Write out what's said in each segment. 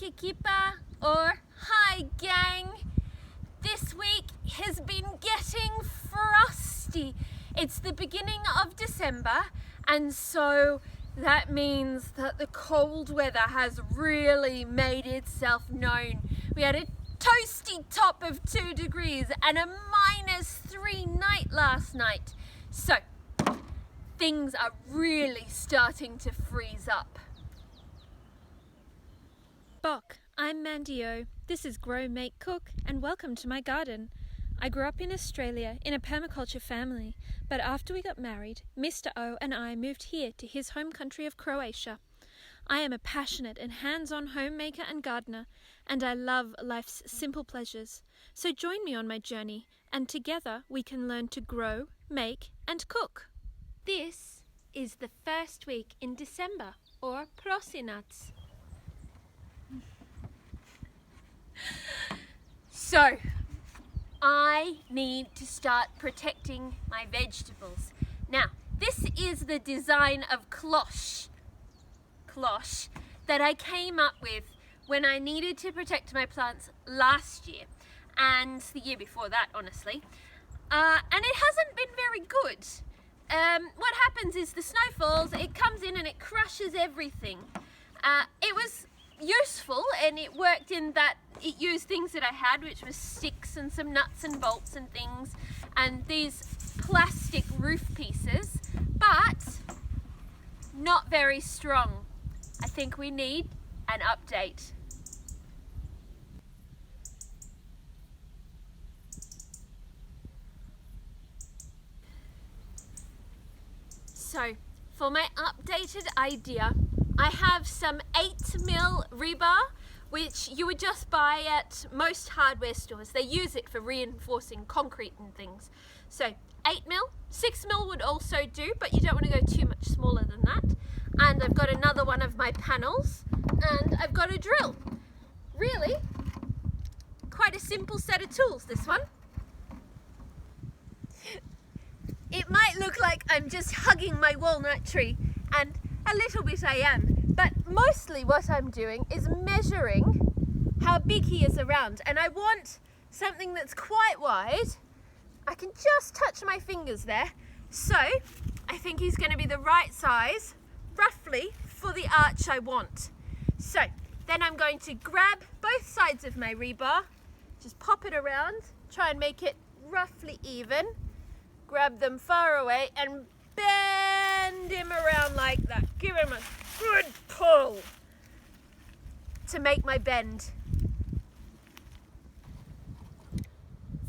Kikipa or hi gang. This week has been getting frosty. It's the beginning of December, and so that means that the cold weather has really made itself known. We had a toasty top of 2 degrees and a -3 night last night. So things are really starting to freeze up. Bok, I'm Mandy O. This is Grow, Make, Cook, and welcome to my garden. I grew up in Australia in a permaculture family, but after we got married, Mr. O and I moved here to his home country of Croatia. I am a passionate and hands-on homemaker and gardener, and I love life's simple pleasures. So join me on my journey, and together we can learn to grow, make, and cook. This is the first week in December, or Prosinac. So I need to start protecting my vegetables. Now, this is the design of cloche that I came up with when I needed to protect my plants last year and the year before that, honestly. And it hasn't been very good. What happens is the snow falls, it comes in and it crushes everything. It was useful and it worked in that it used things that I had, which was sticks and some nuts and bolts and things, and these plastic roof pieces, but not very strong. I think we need an update. So for my updated idea, I have some 8mm rebar, which you would just buy at most hardware stores. They use it for reinforcing concrete and things. So 8mm, 6mm would also do, but you don't want to go too much smaller than that. And I've got another one of my panels, and I've got a drill. Really, quite a simple set of tools, this one. It might look like I'm just hugging my walnut tree, and a little bit I am, but mostly what I'm doing is measuring how big he is around, and I want something that's quite wide. I can just touch my fingers there, so I think he's going to be the right size, roughly, for the arch I want. So then I'm going to grab both sides of my rebar, just pop it around, try and make it roughly even, grab them far away and bend him around like that. Give him a good pull to make my bend.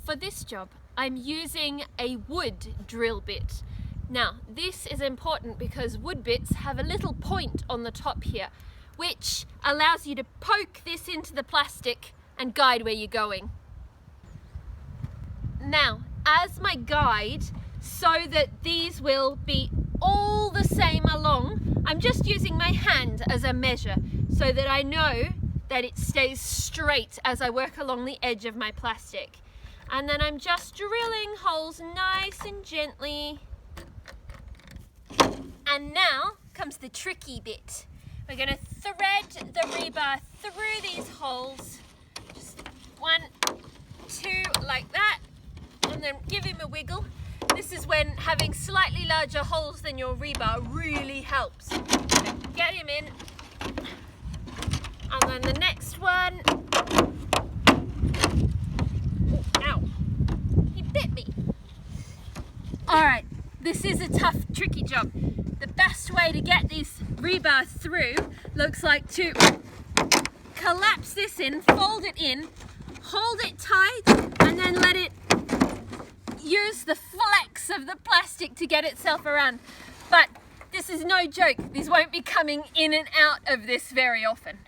For this job, I'm using a wood drill bit. Now, this is important because wood bits have a little point on the top here, which allows you to poke this into the plastic and guide where you're going. Now, as my guide, so that these will be all the same along, I'm just using my hand as a measure so that I know that it stays straight as I work along the edge of my plastic. And then I'm just drilling holes nice and gently. And now comes the tricky bit. We're going to thread the rebar through these holes. Just 1, 2, like that. And then give him a wiggle. This is when having slightly larger holes than your rebar really helps. So get him in. And then the next one. Oh, ow. He bit me. Alright, this is a tough, tricky job. The best way to get these rebar through looks like to collapse this in, fold it in, hold it tight, and then let it use the flex of the plastic to get itself around. But this is no joke. These won't be coming in and out of this very often.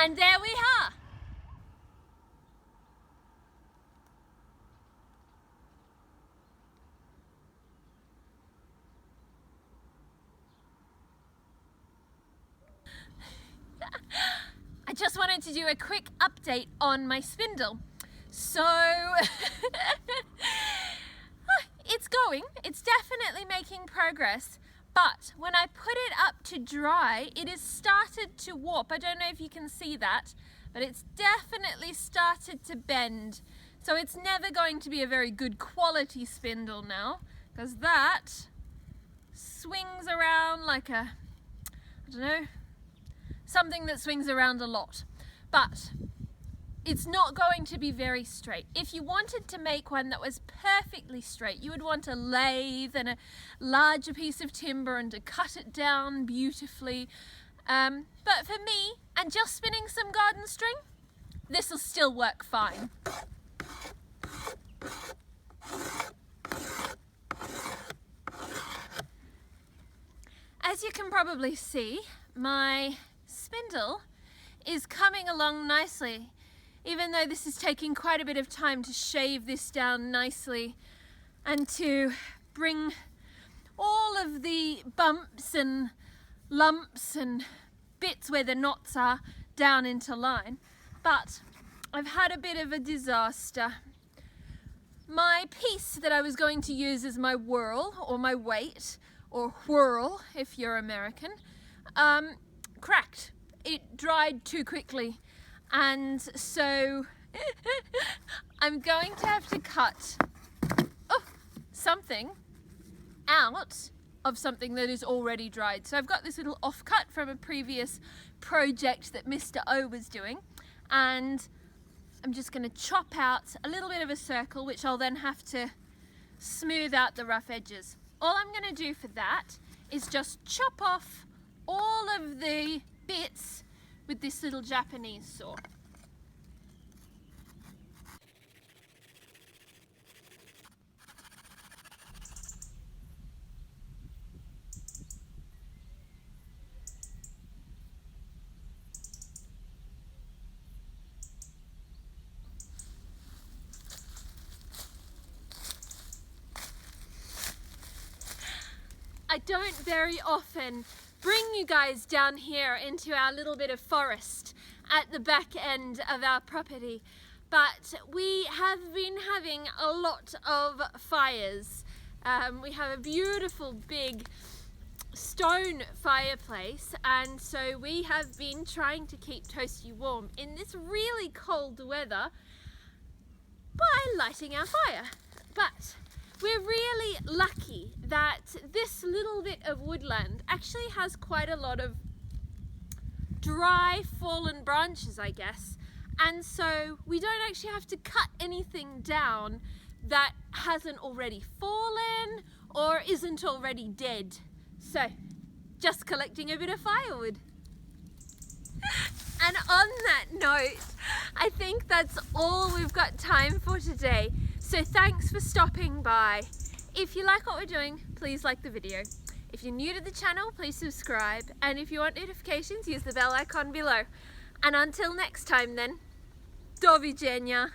And there we are. I just wanted to do a quick update on my spindle. So it's going, it's definitely making progress, but when I put it up to dry, it has started to warp. I don't know if you can see that, but it's definitely started to bend. So it's never going to be a very good quality spindle now, because that swings around like a, I don't know, something that swings around a lot. But it's not going to be very straight. If you wanted to make one that was perfectly straight, you would want a lathe and a larger piece of timber and to cut it down beautifully. But for me, and just spinning some garden string, this will still work fine. As you can probably see, my spindle is coming along nicely, even though this is taking quite a bit of time to shave this down nicely and to bring all of the bumps and lumps and bits where the knots are down into line. But I've had a bit of a disaster. My piece that I was going to use as my whirl, or my weight, or whirl if you're American, cracked. It dried too quickly, and so I'm going to have to cut something out of something that is already dried. So I've got this little offcut from a previous project that Mr. O was doing, and I'm just going to chop out a little bit of a circle, which I'll then have to smooth out the rough edges. All I'm going to do for that is just chop off all of the bits with this little Japanese saw. I don't very often bring you guys down here into our little bit of forest at the back end of our property, but we have been having a lot of fires. We have a beautiful big stone fireplace, and so we have been trying to keep Toasty warm in this really cold weather by lighting our fire. But we're really lucky that this little bit of woodland actually has quite a lot of dry fallen branches, I guess, and so we don't actually have to cut anything down that hasn't already fallen or isn't already dead. So just collecting a bit of firewood. And on that note, I think that's all we've got time for today. So thanks for stopping by. If you like what we're doing, please like the video. If you're new to the channel, please subscribe. And if you want notifications, use the bell icon below. And until next time then, do widzenia.